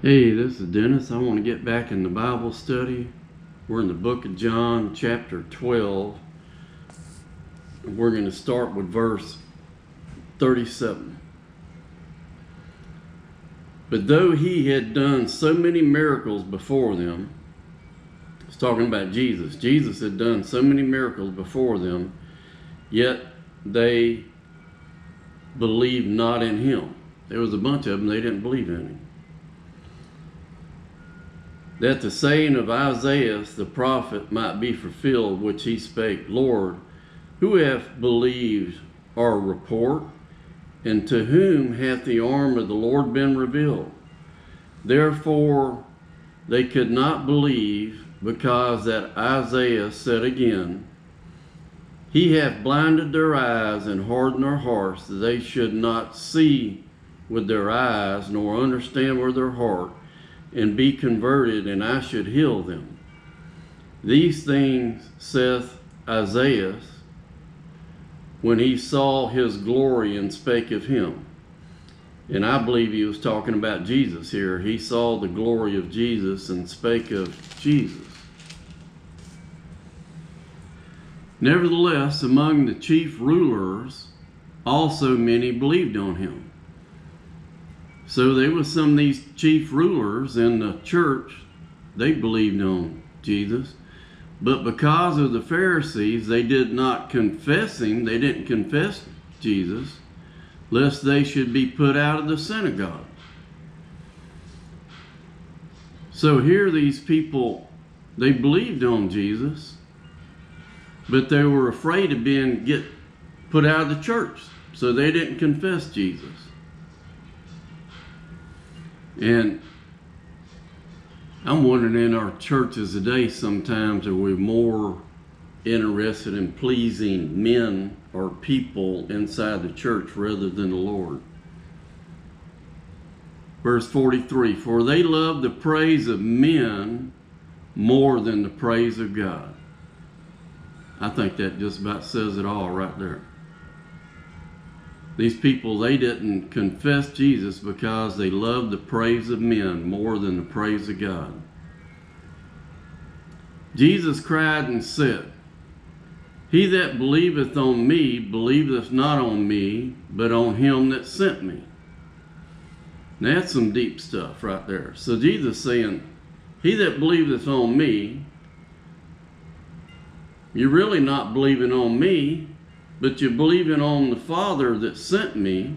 Hey, this is Dennis. I want to get back in the Bible study. We're in the book of John, chapter 12. And we're going to start with verse 37. But though he had done so many miracles before them, it's talking about Jesus. Jesus had done so many miracles before them, yet they believed not in him. There was a bunch of them, they didn't believe in him. That the saying of Isaiah the prophet might be fulfilled, which he spake, Lord, who hath believed our report, and to whom hath the arm of the Lord been revealed? Therefore they could not believe, because that Isaiah said again, He hath blinded their eyes and hardened their hearts, that they should not see with their eyes, nor understand with their heart, and be converted, and I should heal them. These things saith Isaiah when he saw his glory and spake of him. And I believe he was talking about Jesus here. He saw the glory of Jesus and spake of Jesus. Nevertheless, among the chief rulers also many believed on him. So there was some of these chief rulers in the church, they believed on Jesus. But because of the Pharisees, they did not confess him. They didn't confess Jesus, lest they should be put out of the synagogue. So here these people, they believed on Jesus, but they were afraid of get put out of the church. So they didn't confess Jesus. And I'm wondering, in our churches today, sometimes are we more interested in pleasing men or people inside the church rather than the Lord? Verse 43, for they love the praise of men more than the praise of God. I think that just about says it all right there. These people, they didn't confess Jesus because they loved the praise of men more than the praise of God. Jesus cried and said, He that believeth on me, believeth not on me, but on him that sent me. Now that's some deep stuff right there. So Jesus saying, he that believeth on me, you're really not believing on me, but you're believing on the Father that sent me.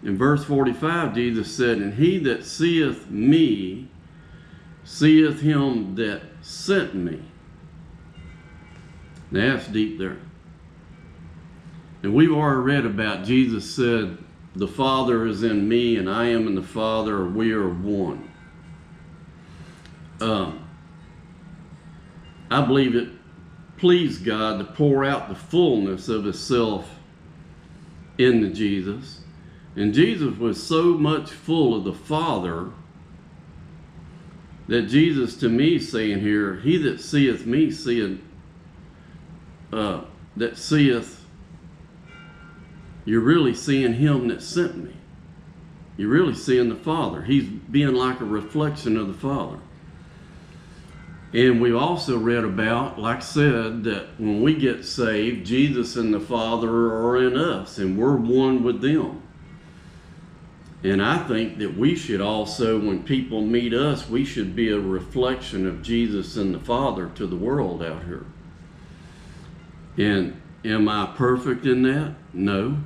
In verse 45, Jesus said, and he that seeth me, seeth him that sent me. Now that's deep there. And we've already read about Jesus said, the Father is in me, and I am in the Father, we are one. I believe it pleased God to pour out the fullness of himself into Jesus. And Jesus was so much full of the Father that Jesus to me is saying here, he that seeth me you're really seeing him that sent me. You're really seeing the Father. He's being like a reflection of the Father. And we've also read about, like I said, that when we get saved, Jesus and the Father are in us, and we're one with them. And I think that we should also, when people meet us, we should be a reflection of Jesus and the Father to the world out here. And am I perfect in that? No.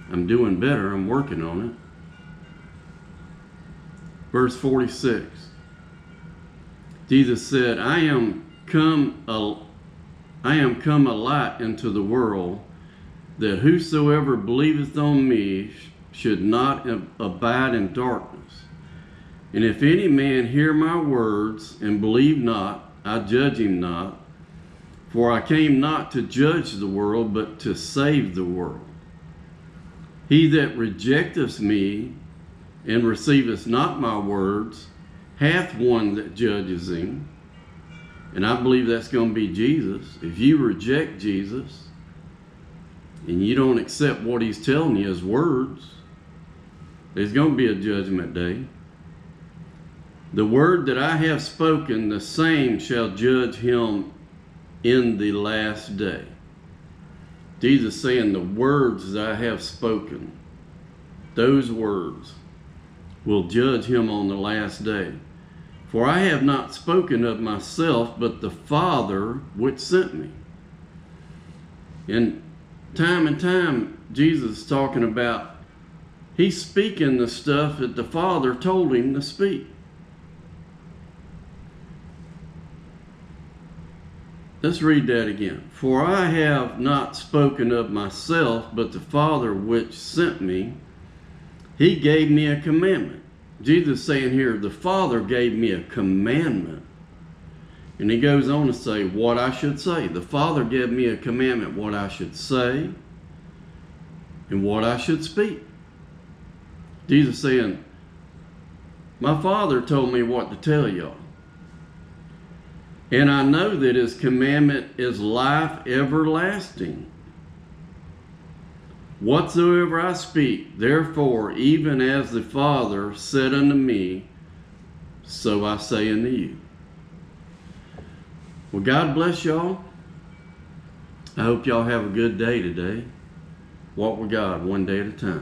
I'm doing better. I'm working on it. Verse 46. Jesus said, I am come a light into the world, that whosoever believeth on me should not abide in darkness. And if any man hear my words and believe not, I judge him not. For I came not to judge the world, but to save the world. He that rejecteth me and receiveth not my words hath one that judges him. And I believe that's going to be Jesus. If you reject Jesus and you don't accept what he's telling you, his words, There's going to be a judgment day. The word that I have spoken, the same shall judge him in the last day. Jesus saying, the words that I have spoken, those words will judge him on the last day. For I have not spoken of myself, but the Father which sent me. And time, Jesus is talking about, he's speaking the stuff that the Father told him to speak. Let's read that again. For I have not spoken of myself, but the Father which sent me, he gave me a commandment. Jesus is saying here, the Father gave me a commandment. And he goes on to say what I should say. The Father gave me a commandment, what I should say and what I should speak. Jesus saying, my Father told me what to tell y'all. And I know that his commandment is life everlasting. Whatsoever I speak, therefore, even as the Father said unto me, so I say unto you. Well, God bless y'all. I hope y'all have a good day today. Walk with God one day at a time.